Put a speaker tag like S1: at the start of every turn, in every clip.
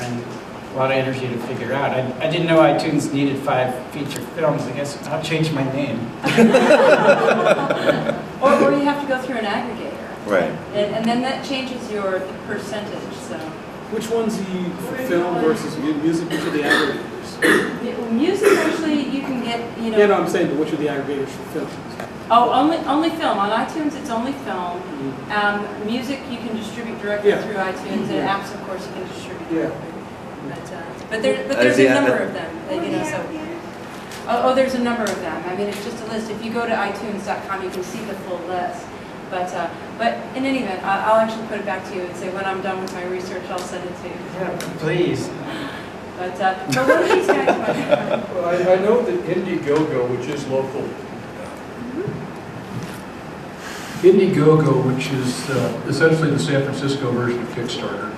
S1: and a lot of energy to figure out. I didn't know iTunes needed 5 feature films. I guess I'll change my name.
S2: or you have to go through an aggregator.
S3: Right.
S2: And then that changes your percentage. So.
S4: Which ones do you film versus music? Which are the aggregators?
S2: Music, actually, you can get, you know.
S4: Yeah, no, I'm saying, but which are the aggregators for film?
S2: Oh, only film. On iTunes, it's only film. Music, you can distribute directly through iTunes, and apps, of course, you can distribute directly. But there's a number of them. You know, so. There's a number of them. I mean, it's just a list. If you go to iTunes.com, you can see the full list. But in any event, I'll actually put it back to you and say when I'm done with my research, I'll send it to you.
S1: Yeah, please.
S2: But what are these guys about?
S5: Well, I know that IndieGoGo, which is local, IndieGoGo, which is essentially the San Francisco version of KickStarter,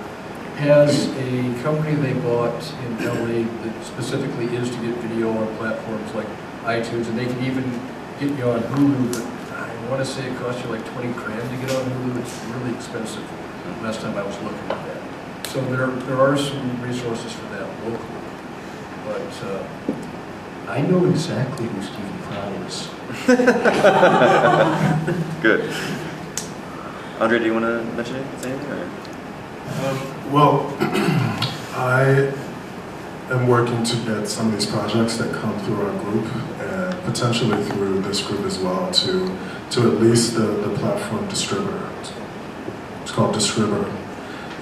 S5: has a company they bought in LA that specifically is to get video on platforms like iTunes, and they can even get you on Hulu, but I want to say it costs you like 20 grand to get on Hulu. It's really expensive last time I was looking at that. So there are some resources for that locally, but I know exactly who Stephen Proud is.
S3: Good. Andre, do you want to mention anything? Or?
S6: Well, I am working to get some of these projects that come through our group and potentially through this group as well to at least the platform distributor. It's called Distributor.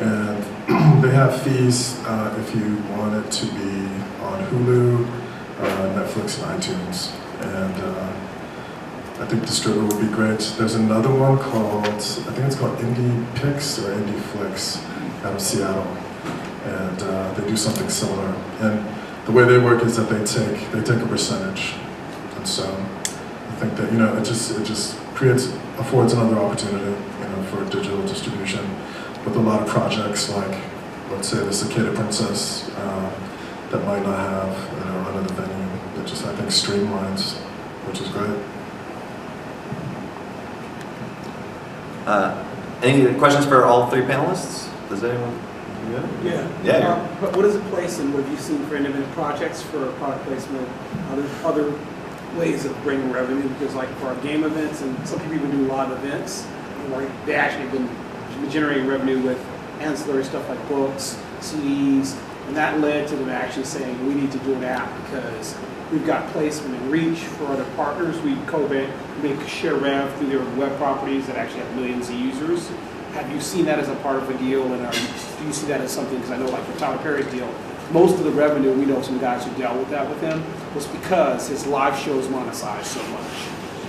S6: And they have fees if you want it to be on Hulu, Netflix, and iTunes. And I think Distributor would be great. There's another one called, I think it's called IndiePix or IndieFlix out of Seattle. And they do something similar. And the way they work is that they take a percentage. And so I think that, it just affords another opportunity, for digital distribution with a lot of projects like, let's say, the Cicada Princess that might not have another venue that just, I think, streamlines, which is great.
S3: Any questions for all 3 panelists? Does anyone? Yeah.
S4: But what is the place and what have you seen for independent projects for product placement? Other ways of bringing revenue? Because like for our game events, and some people even do live events, they actually have been generating revenue with ancillary stuff like books, CDs, and that led to them actually saying we need to do an app because we've got placement and reach for other partners. We make share rev through their web properties that actually have millions of users. Have you seen that as a part of a deal, and do you see that as something, because I know like the Tyler Perry deal, most of the revenue, we know some guys who dealt with that with him, was because his live shows monetized so much.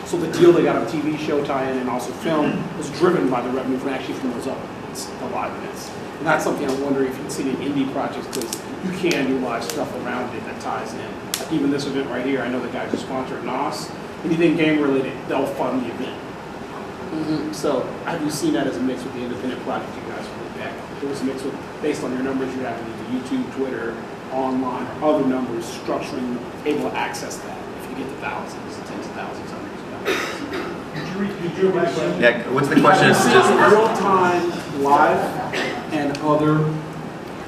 S4: So the deal they got on TV show tie-in and also film was driven by the revenue from those other events, the live events. And that's something I'm wondering if you've seen in indie projects, because you can do live stuff around it that ties in. Like even this event right here, I know the guys who sponsor it, NOS, anything game related, they'll fund the event. So have you seen that as a mix with the independent project you guys put back? It was a mix with, based on your numbers you have in either YouTube, Twitter, online, or other numbers, structuring, able to access that if you get the thousands, tens of thousands, hundreds of thousands. Did you read my question?
S3: Yeah, what's the question?
S4: It's just real-time, live, and other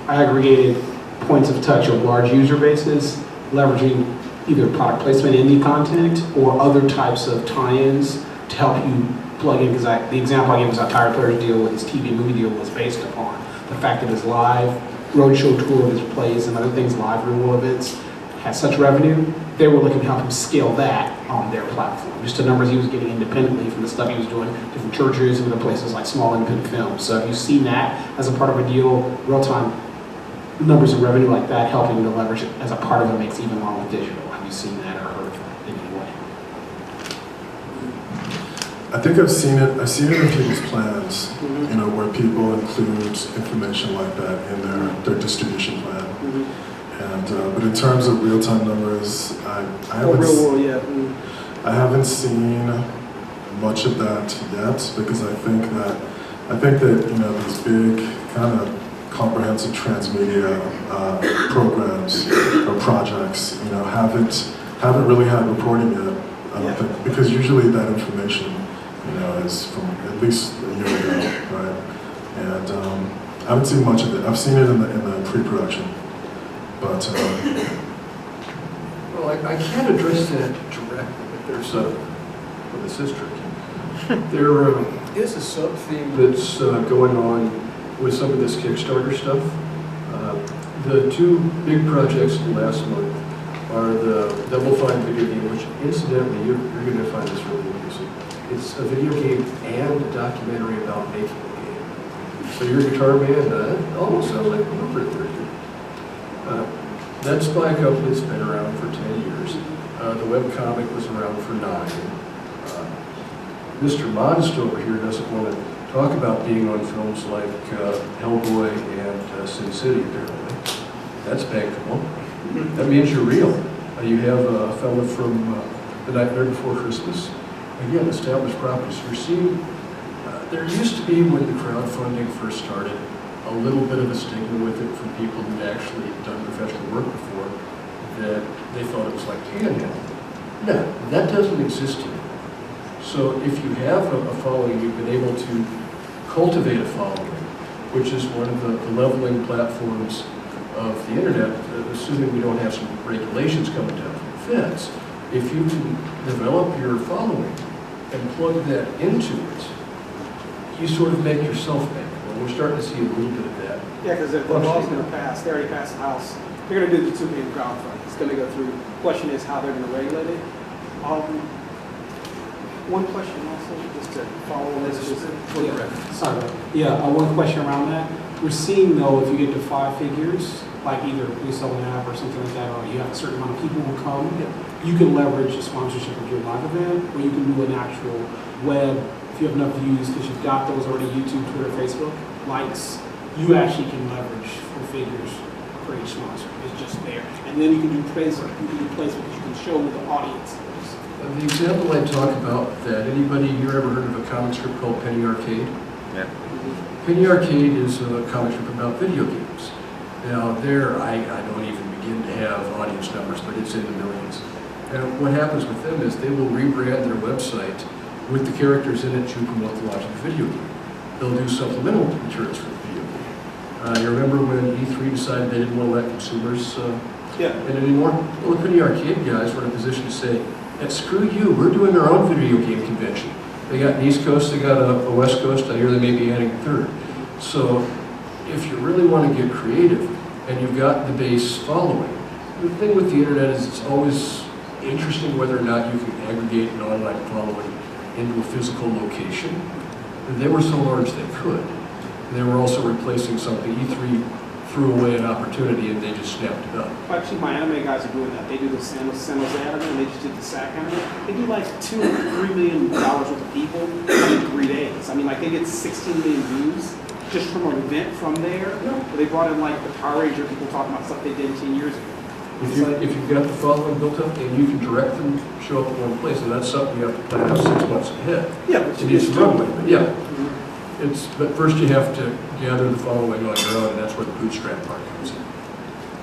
S4: aggregated points of touch of large user bases, leveraging either product placement indie content or other types of tie-ins to help you plug in, because the example I gave was how Tyler Perry's deal with his TV movie deal was based upon the fact that his live roadshow tour of his plays and other things, live renewal events, had such revenue. They were looking to help him scale that on their platform. Just the numbers he was getting independently from the stuff he was doing, different churches and other places like small independent films. So have you seen that as a part of a deal, real-time numbers of revenue like that, helping to leverage it as a part of a mix even along with digital? Have you seen that or heard that in any way?
S6: I think I've seen it in people's plans, where people include information like that in their distribution plan. And but in terms of real-time numbers, I haven't seen much of that yet, because I think that these big kind of comprehensive transmedia programs or projects haven't really had reporting yet. I don't think, because usually that information is from at least a year ago, right? And I haven't seen much of it. I've seen it in the pre-production, but
S5: Well, I can't address that directly, but there's a, well, this is tricky. There is a sub-theme that's going on with some of this Kickstarter stuff. The two big projects last month are the Double Fine video game, which incidentally, you're going to find this really amusing. It's a video game and a documentary about making a game. So you're a guitar man, almost sounds like a little bit. That's by a company that's been around for 10 years. The webcomic was around for 9. Mr. Modest over here doesn't want to talk about being on films like Hellboy and Sin City, apparently. That's bankable. That means you're real. You have a fellow from The Nightmare Before Christmas. Again, established properties. You're seeing, there used to be, when the crowdfunding first started, a little bit of a stigma with it from people who'd actually done professional work before, that they thought it was like panhandling. No, that doesn't exist here. So if you have a following, you've been able to cultivate a following, which is one of the leveling platforms of the internet, assuming we don't have some regulations coming down from the feds. If you can develop your following and plug that into it, you sort of make yourself bankable. We're starting to see a little bit of that.
S4: Yeah, because if the law's going to pass, they already passed the House, they're going to do the 2 million crowdfunding. It's going to go through. The question is how they're going to regulate it. One question also, just to follow on this. Sorry. Yeah, one question around that. We're seeing though, if you get to 5 figures, like either you sell an app or something like that, or you have a certain amount of people who come, you can leverage the sponsorship of your live event, or you can do an actual web. If you have enough views, because you've got those already, YouTube, Twitter, Facebook, likes, you actually can leverage 4 figures for each sponsor. It's just there. And then you can do placement. You can do placement because you can show who the audience is.
S5: The example I talk about that, anybody here ever heard of a comic strip called Penny Arcade?
S3: Yeah.
S5: Penny Arcade is a comic strip about video games. Now there, I don't even begin to have audience numbers, but it's in the millions. And what happens with them is they will rebrand their website with the characters in it to promote the launch of the video game. They'll do supplemental materials for the video game. You remember when E3 decided they didn't want to let consumers in it anymore? Well, the Penny Arcade guys were in a position to say, screw you, we're doing our own video game convention. They got an East Coast, they got a West Coast, I hear they may be adding a third. So if you really want to get creative and you've got the base following, the thing with the internet is it's always interesting whether or not you can aggregate an online following into a physical location. They were so large they could. They were also replacing something. E3 threw away an opportunity and they just snapped it up.
S4: Actually, my anime guys are doing that. They do the San Jose anime, and they just did the SAC anime. They do like $2 or $3 million worth of people in 3 days. I mean, like they get 16 million views just from an event from there. But they brought in like the Power Ranger people talking about stuff they did 10 years ago.
S5: If you've got the following built up and you can direct them to show up in one place, and that's something you have to plan out 6 months ahead.
S4: Yeah, but
S5: you need some runway. But yeah, but first you have to gather the following on your own, and that's where the bootstrap part comes in.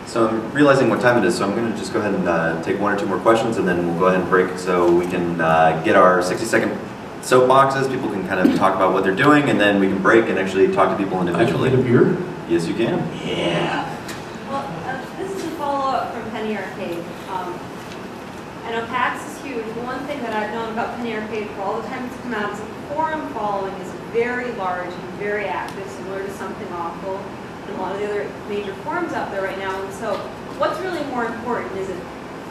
S3: So I'm realizing what time it is, so I'm going to just go ahead and take 1 or 2 more questions, and then we'll go ahead and break so we can get our 60-second soapboxes. People can kind of talk about what they're doing, and then we can break and actually talk to people individually.
S5: I can get a beer?
S3: Yes, you can.
S5: Yeah.
S7: Well, this is a follow-up from Penny Arcade. I know PAX is huge. The one thing that I've known about Penny Arcade for all the time it's come out is the forum following is very large and very active, similar to Something Awful and a lot of the other major forums out there right now. And so what's really more important? Is it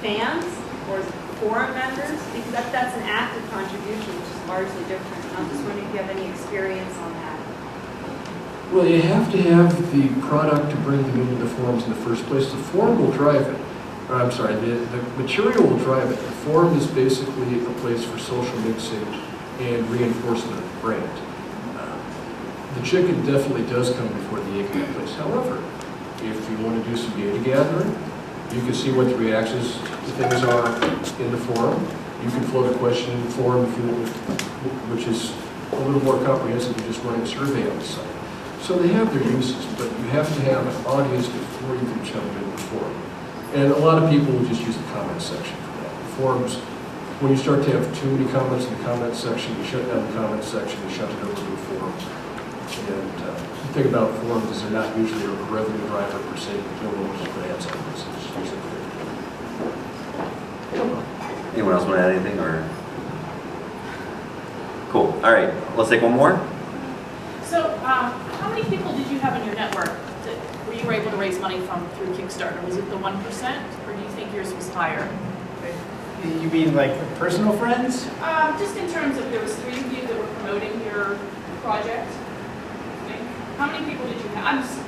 S7: fans or is it forum members? Because that's an active contribution, which is largely different. And I'm just wondering if you have any experience on that.
S5: Well, you have to have the product to bring them into the forums in the first place. The forum will drive it. I'm sorry, the material will drive it. The forum is basically a place for social mixing and reinforcement of the brand. The chicken definitely does come before the egg in that place. However, if you want to do some data gathering, you can see what the reactions to things are in the forum. You can float a question in the forum if you want, which is a little more comprehensive than just running a survey on the site. So they have their uses, but you have to have an audience before you can jump in the forum. And a lot of people will just use the comment section for that. The forums, when you start to have too many comments in the comment section, you shut down the comment section and shut it over to the forum. And the thing about forums is they're not usually a revenue driver per se, but no one just grants on this. It's usually
S3: Anyone else want to add anything, or? Cool. All right, let's take one more.
S8: So, how many people did you have in your network that where you were able to raise money from through Kickstarter? Was it the 1%, or do you think yours was higher?
S1: You mean like personal friends?
S8: Just in terms of there was 3 of you that were promoting your project. How many people did you have? I'm just,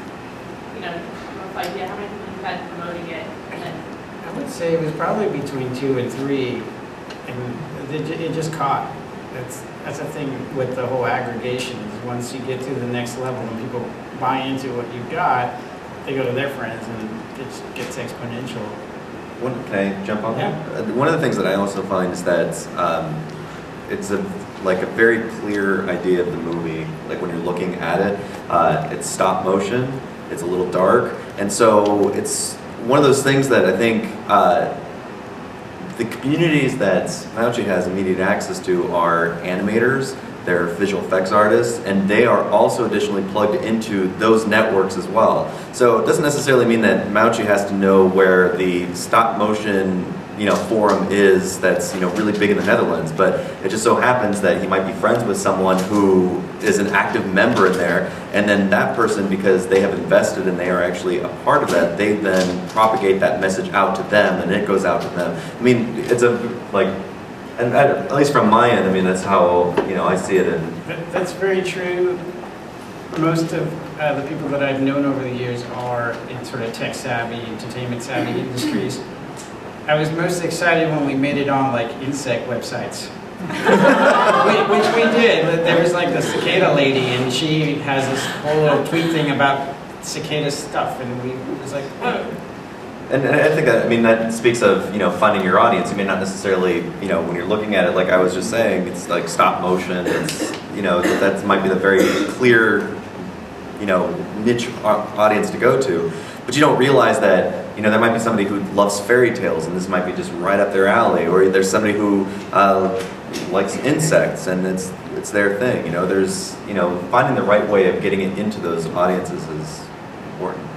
S8: you know, rough idea how many people you had promoting it, and then.
S1: I would say it was probably between 2 and 3, and it just caught. That's the thing with the whole aggregation, is once you get to the next level and people buy into what you've got, they go to their friends and it just gets exponential.
S3: Can I jump on that?
S1: Yeah.
S3: One of the things that I also find is that it's a very clear idea of the movie. Like when you're looking at it, it's stop motion, it's a little dark, and so it's one of those things that I think the communities that Mauchi has immediate access to are animators, they're visual effects artists, and they are also additionally plugged into those networks as well. So it doesn't necessarily mean that Mauchi has to know where the stop motion forum is that's really big in the Netherlands, but it just so happens that he might be friends with someone who is an active member in there, and then that person, because they have invested and they are actually a part of that, they then propagate that message out to them, and it goes out to them. I mean, it's and at least from my end, I mean, that's how I see it. And
S1: That's very true. Most of the people that I've known over the years are in sort of tech-savvy, entertainment-savvy industries. I was most excited when we made it on like insect websites, which we did. But there was like the cicada lady, and she has this whole little tweet thing about cicada stuff, and we was like, oh.
S3: And I think that speaks of finding your audience. You may not necessarily when you're looking at it, like I was just saying, it's like stop motion. It's that might be the very clear niche audience to go to, but you don't realize that there might be somebody who loves fairy tales, and this might be just right up their alley, or there's somebody who likes insects, and it's their thing. There's finding the right way of getting it into those audiences is important.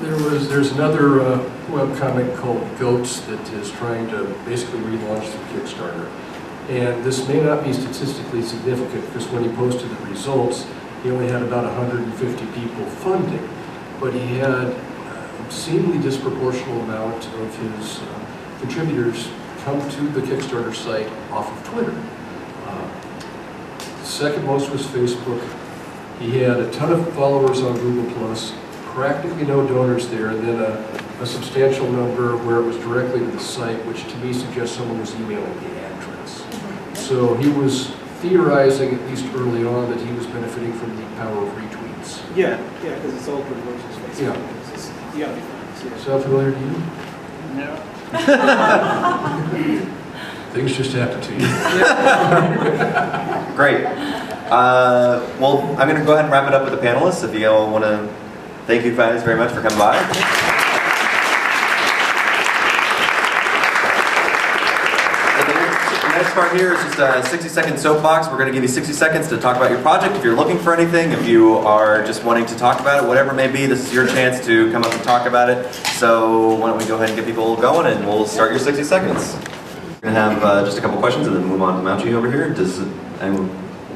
S5: There's another webcomic called Goats that is trying to basically relaunch through Kickstarter. And this may not be statistically significant because when he posted the results, he only had about 150 people funding, but he had an obscenely disproportional amount of his contributors come to the Kickstarter site off of Twitter. The second most was Facebook. He had a ton of followers on Google+, practically no donors there, and then a substantial number where it was directly to the site, which to me suggests someone was emailing the address. So he was theorizing, at least early on, that he was benefiting from the power of retweets.
S4: Yeah, because it's open versus Facebook.
S5: Yeah.
S4: You gotta be friends. Yeah.
S5: Sound familiar to you?
S1: No.
S5: Things just happen to you.
S3: Great. Well, I'm going to go ahead and wrap it up with the panelists. If you all want to, thank you guys very much for coming by. The next part here is just a 60-second soapbox. We're going to give you 60 seconds to talk about your project. If you're looking for anything, if you are just wanting to talk about it, whatever it may be, this is your chance to come up and talk about it. So why don't we go ahead and get people going, and we'll start your 60 seconds. We're going to have just a couple questions and then move on to Mauchi over here. Does anyone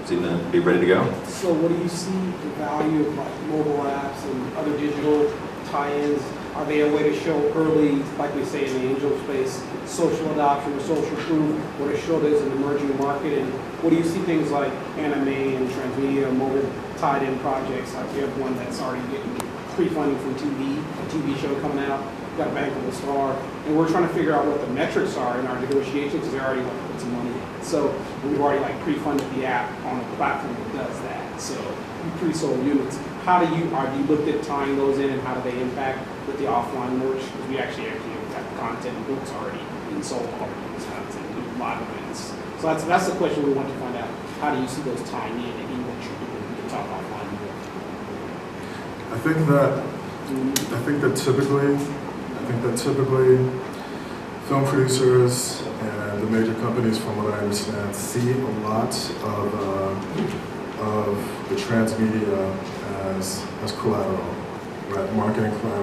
S3: seem to be ready to go?
S4: So what do you see the value of like mobile apps and other digital tie-ins? Are they a way to show early, like we say in the angel space, social adoption or social proof, or to show there's an emerging market? And what do you see things like anime and transmedia, mobile tied-in projects? Like we have one that's already getting pre-funding from TV, a TV show coming out, got a Bank of the Star, and we're trying to figure out what the metrics are in our negotiations because they already want to put some money in. So we've already like pre-funded the app on a platform that does that. So you pre-sold units. How do you looked at tying those in, and how do they impact with the offline merch? Because we actually have content and books already being sold already in Wisconsin, live events. So that's the question we want to find out. How do you see those tying in and what you're doing? We can talk offline more.
S6: I think that typically film producers and And the major companies, from what I understand, see a lot of the transmedia as collateral, right? Marketing collateral.